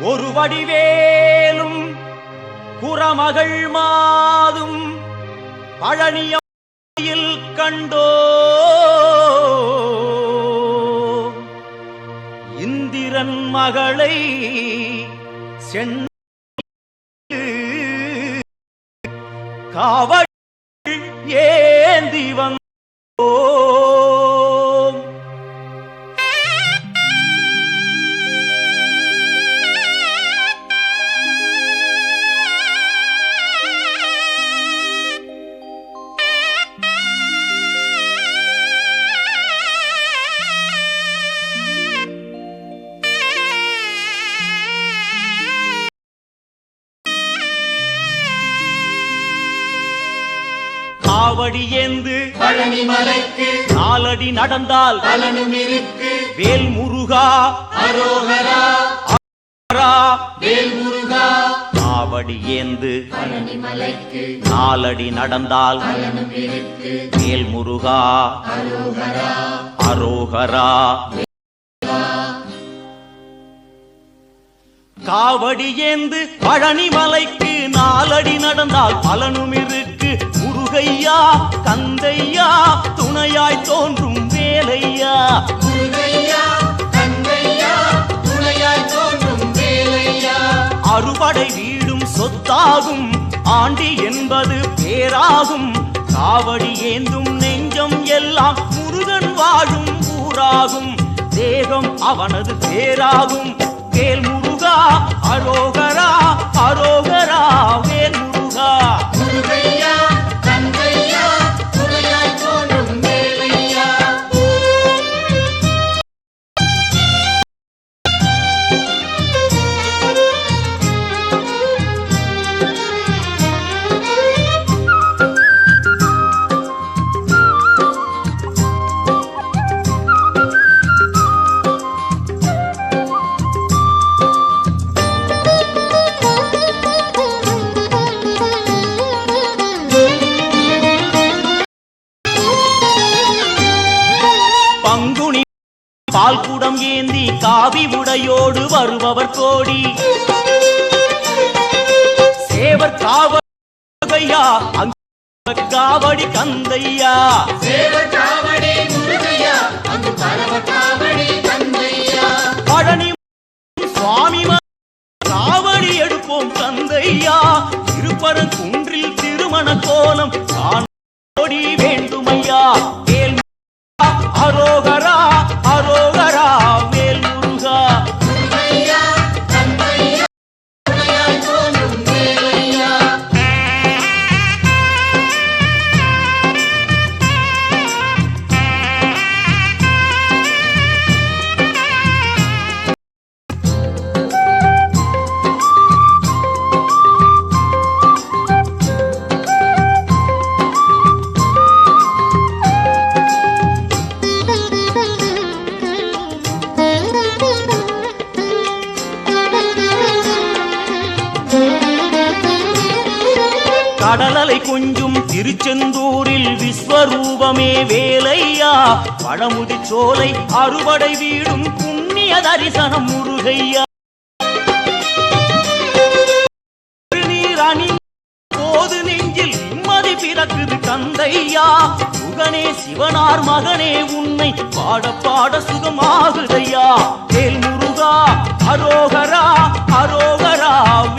ஒரு வடிவேலும் குறமகள் மாதும் பழனியில் கண்டோ இந்திரன் மகளை காவல் ஏந்தி வந்தோ காவடி ஏந்து பழனி மலைக்கு நாலடி நடந்தால் பலனும் இருக்கு. வேல் முருகா அரோகரா வேல் முருகா. காவடி ஏந்து பழனி மலைக்கு நாலடி நடந்தால் பலனும் இருக்கு. வேல் முருகா அரோகரா அரோகரா. காவடி ஏந்து பழனி மலைக்கு நாலடி நடந்தால் பலனும் இருக்கு. முருகையா கந்தையா துணையாய் தோன்றும் வேலையா. முருகையா கந்தையா துணையாய் தோன்றும் வேலையா. அறுபடை வீடும் சொத்தாகும் ஆண்டி என்பது பேராகும். காவடி ஏந்தும் நெஞ்சம் எல்லாம் முருகன் வாழும் ஊராகும். தேகம் அவனது பேராகும். வேல் முருகா அரோகரா அரோகரா வேல் முருகா. முருகையா கந்தையா துணையாய் தோன்றும் வேலையா. பங்குனி பால்குடம் ஏந்தி காவி உடையோடு வருபவர் கோடி. சேவர் காவடியா காவடி கந்தையா. சேவர் காவடி முருகையா அங்கு பரவ காவடி கந்தையா. பழனி சுவாமி காவடி எடுப்போம் கந்தையா. திருப்பரன் குன்றில் திருமண கோலம் காணோடி வேண்டுமையா. வேல் அரோகரா அரோகரா வேல் முருகா. முருகையா கந்தையா துணையாய் தோன்றும் வேலையா. கடலலை கொஞ்சும் திருச்செந்தூரில் விஸ்வரூபமே வேலையா. பழமுதி சோலை அறுபடை வீடும் புண்ணிய தரிசனம் முருகையா. நீரணி போது நெஞ்சில் நிம்மதி பிறக்குது கந்தையா. முகனே சிவனார் மகனே உன்னை பாட பாட சுகமாகுதையா. வேல் முருகா